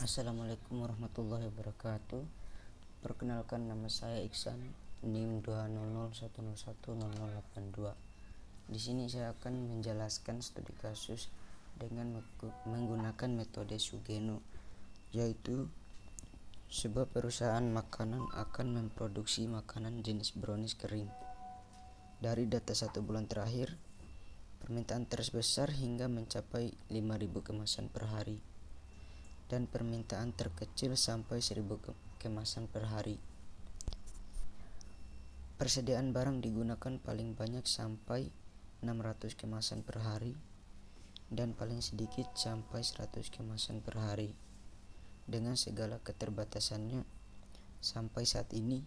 Assalamualaikum warahmatullahi wabarakatuh. Perkenalkan, nama saya Iksan, NIM 20010010082. Di sini saya akan menjelaskan studi kasus dengan menggunakan metode Sugeno, yaitu sebuah perusahaan makanan akan memproduksi makanan jenis brownies kering. Dari data 1 bulan terakhir, permintaan terbesar hingga mencapai 5.000 kemasan per hari, dan permintaan terkecil sampai 1.000 kemasan per hari. Persediaan barang digunakan paling banyak sampai 600 kemasan per hari dan paling sedikit sampai 100 kemasan per hari. Dengan segala keterbatasannya, sampai saat ini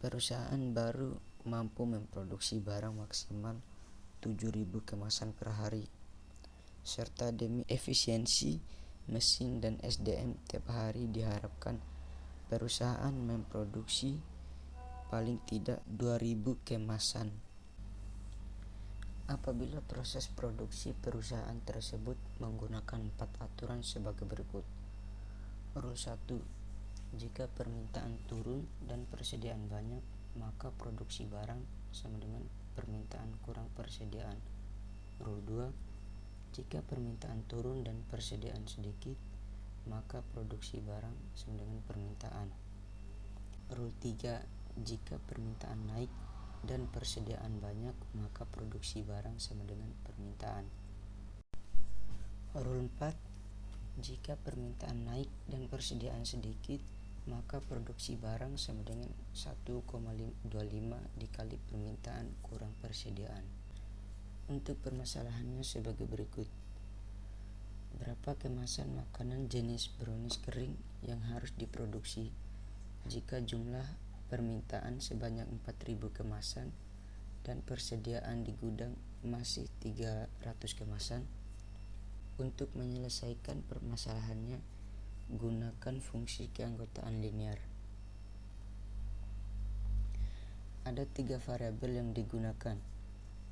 perusahaan baru mampu memproduksi barang maksimal 7.000 kemasan per hari, serta demi efisiensi mesin dan SDM tiap hari diharapkan perusahaan memproduksi paling tidak 2.000 kemasan. Apabila proses produksi perusahaan tersebut menggunakan 4 aturan sebagai berikut. Rule 1. Jika permintaan turun dan persediaan banyak, maka produksi barang sama dengan permintaan kurang persediaan. Rule 2. Jika permintaan turun dan persediaan sedikit, maka produksi barang sama dengan permintaan. Rule 3. Jika permintaan naik dan persediaan banyak, maka produksi barang sama dengan permintaan. Rule 4. Jika permintaan naik dan persediaan sedikit, maka produksi barang sama dengan 1,25 dikali permintaan kurang persediaan. Untuk permasalahannya sebagai berikut. Berapa kemasan makanan jenis brownies kering yang harus diproduksi jika jumlah permintaan sebanyak 4.000 kemasan dan persediaan di gudang masih 300 kemasan? Untuk menyelesaikan permasalahannya, gunakan fungsi keanggotaan linear. Ada 3 variabel yang digunakan: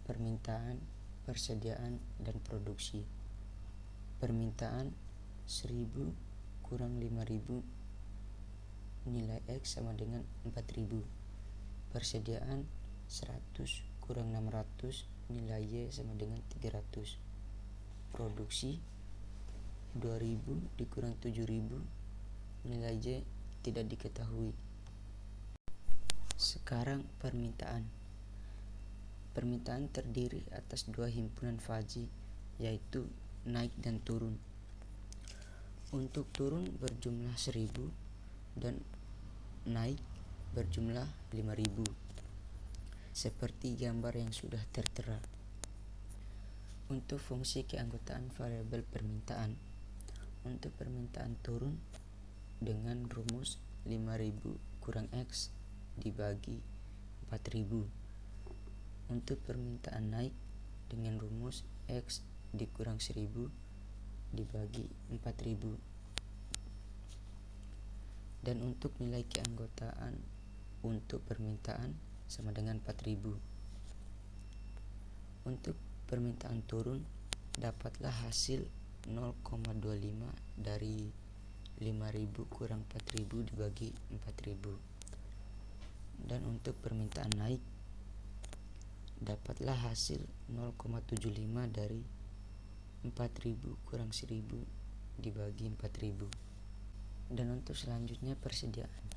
permintaan, persediaan, dan produksi. Permintaan 1.000 kurang 5.000 nilai X sama dengan 4.000. Persediaan 100 kurang 600 nilai Y sama dengan 300. Produksi 2.000 dikurang 7.000 nilai Y tidak diketahui. Sekarang permintaan. Permintaan terdiri atas 2 himpunan faji, yaitu naik dan turun. Untuk turun berjumlah 1.000 dan naik berjumlah 5.000, seperti gambar yang sudah tertera. Untuk fungsi keanggotaan variabel permintaan, untuk permintaan turun dengan rumus 5.000 kurang X dibagi 4.000. Untuk permintaan naik dengan rumus X dikurang 1.000 dibagi 4.000. Dan untuk nilai keanggotaan untuk permintaan sama dengan 4.000. Untuk permintaan turun, dapatlah hasil 0,25 dari 5.000 kurang 4.000 dibagi 4.000. Dan untuk permintaan naik, dapatlah hasil 0,75 dari 4.000 kurang 1.000 dibagi 4.000. Dan untuk selanjutnya persediaan.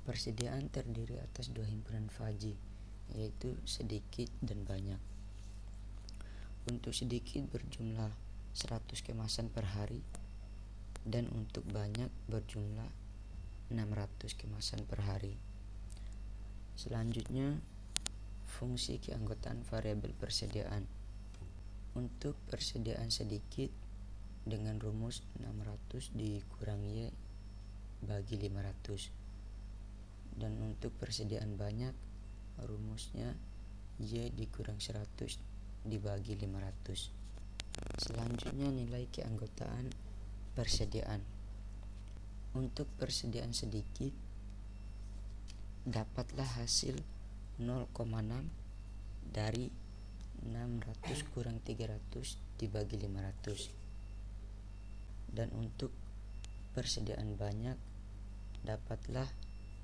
Persediaan terdiri atas 2 himpunan faji, yaitu sedikit dan banyak. Untuk sedikit berjumlah 100 kemasan per hari, dan untuk banyak berjumlah 600 kemasan per hari. Selanjutnya fungsi keanggotaan variabel persediaan. Untuk persediaan sedikit dengan rumus 600 dikurang Y bagi 500. Dan untuk persediaan banyak, rumusnya Y dikurang 100 dibagi 500. Selanjutnya nilai keanggotaan persediaan. Untuk persediaan sedikit, dapatlah hasil 0,6 dari 600 kurang 300 dibagi 500. Dan untuk persediaan banyak, dapatlah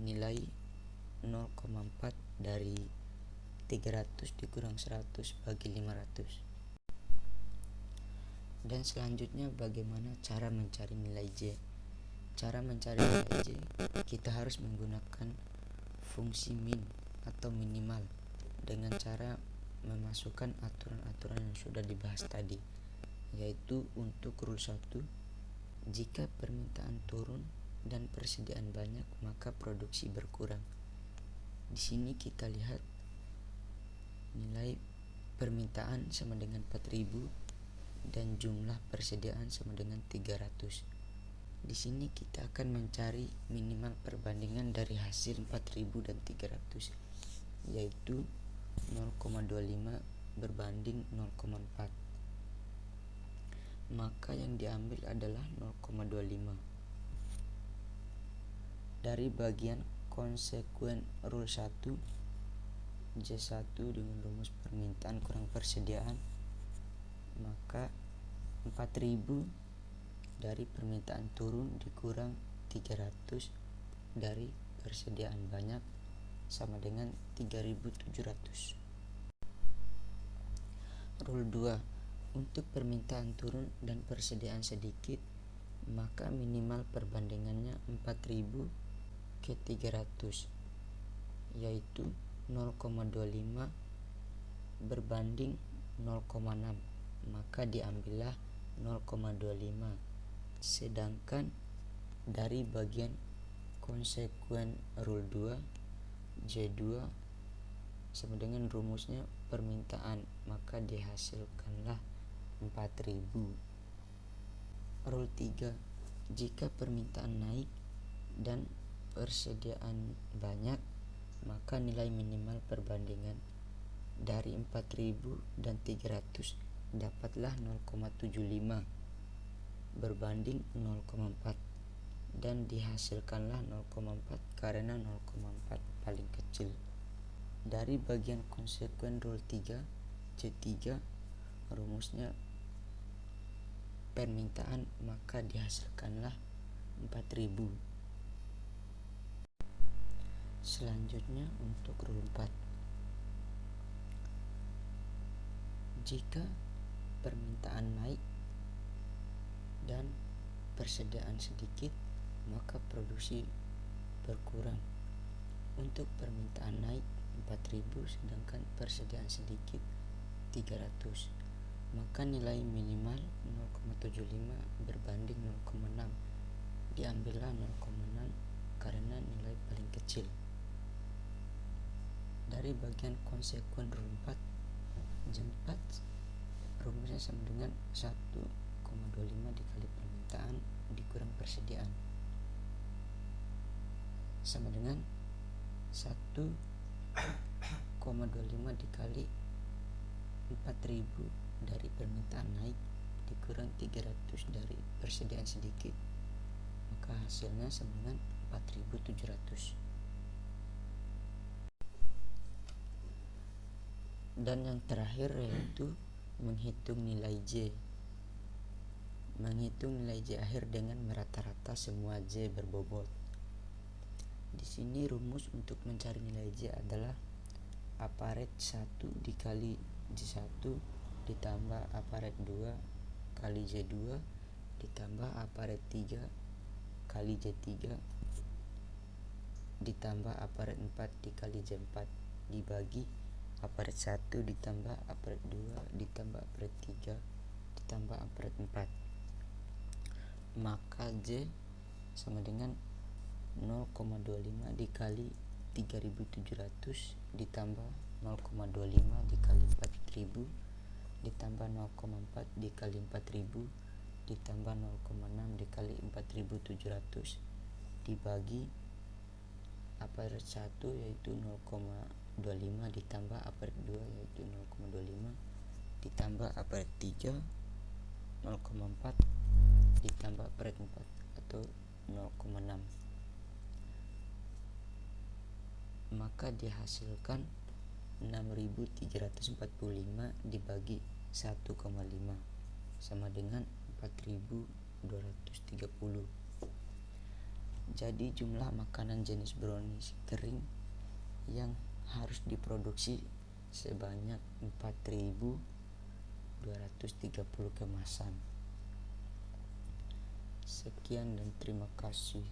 nilai 0,4 dari 300 dikurang 100 bagi 500. Dan selanjutnya bagaimana cara mencari nilai J? Cara mencari nilai J, kita harus menggunakan fungsi min atau minimal dengan cara memasukkan aturan-aturan yang sudah dibahas tadi, yaitu untuk rule 1, jika permintaan turun dan persediaan banyak maka produksi berkurang. Di sini kita lihat nilai permintaan sama dengan 4000 dan jumlah persediaan sama dengan 300. Di sini kita akan mencari minimal perbandingan dari hasil 4000 dan 300, yaitu 0,25 berbanding 0,4. Maka yang diambil adalah 0,25. Dari bagian konsekuen rule 1, J1 dengan rumus permintaan kurang persediaan, maka 4000 dari permintaan turun dikurang 300 dari persediaan banyak sama dengan 3700. Rule 2, untuk permintaan turun dan persediaan sedikit maka minimal perbandingannya 4000 ke 300, yaitu 0,25 berbanding 0,6, maka diambillah 0,25. Sedangkan dari bagian konsekuen rule 2, J2 sama dengan rumusnya permintaan, maka dihasilkanlah 4000. Rule 3, jika permintaan naik dan persediaan banyak maka nilai minimal perbandingan dari 4000 dan 300 dapatlah 0,75 berbanding 0,4 dan dihasilkanlah 0,4 karena 0,4 paling kecil. Dari bagian konsekuen rule 3, C3 rumusnya permintaan, maka dihasilkanlah 4000. Selanjutnya untuk rule 4, jika permintaan naik dan persediaan sedikit maka produksi berkurang. Untuk permintaan naik 4000 sedangkan persediaan sedikit 300, maka nilai minimal 0,75 berbanding 0,6, diambillah 0,6 karena nilai paling kecil. Dari bagian konsekuen rule 4, J4 rumusnya sama dengan 1,25 dikali permintaan dikurang persediaan sama dengan 1,25 dikali 4000 dari permintaan naik dikurang 300 dari persediaan sedikit, maka hasilnya sama dengan 4700. Dan yang terakhir yaitu menghitung nilai J. Menghitung nilai J akhir dengan merata-rata semua J berbobot. Di sini rumus untuk mencari nilai J adalah aparat 1 dikali J1 ditambah aparat 2 kali J2 ditambah aparat 3 kali J3 ditambah aparat 4 dikali J4 dibagi aparat 1 ditambah aparat 2 ditambah aparat 3 ditambah aparat 4, maka J sama dengan 0,25 dikali 3700 ditambah 0,25 dikali 4000 ditambah 0,4 dikali 4000 ditambah 0,6 dikali 4700 dibagi aparat 1 yaitu 0,25 ditambah aparat 2 yaitu 0,25 ditambah aparat 3 0,4 ditambah aparat 4 atau 0,6, maka dihasilkan 6345 dibagi 1,5 sama dengan 4230. Jadi jumlah makanan jenis brownies kering yang harus diproduksi sebanyak 4.230 kemasan. Sekian dan terima kasih.